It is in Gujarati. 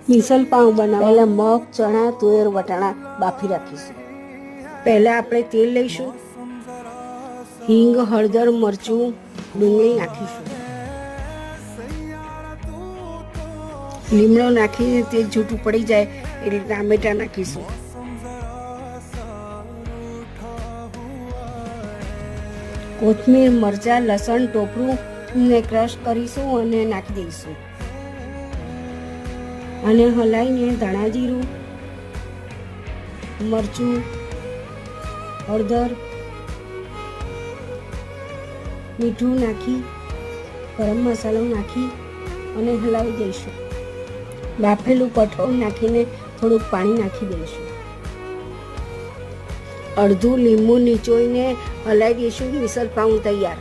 મિસલ પાઉં બનાવવા પહેલાં મગ, ચણા, તુવેર, વટાણા બાફી રાખીશું. પહેલાં આપણે તેલ લઈશું, હિંગ, હળદર, મરચું, ડુંગળી નાખીશું. લીમડો નાખીને તેલ છૂટું પડી જાય એટલે ટામેટા નાખીશું. કોથમીર, મરચાં, લસણ, ટોપરું ને ક્રશ કરીશું અને નાખી દઈશું. અને હલાવીને ધાણા જીરું, મરચું, હળદર, મીઠું નાખી ગરમ મસાલો નાખી અને હલાવી દઈશું. બાફેલું કઠોળ નાખીને થોડુંક પાણી નાખી દઈશું. અડધું લીંબુ નીચોઈને હલાવી દઈશું. મિસલ પાઉં તૈયાર.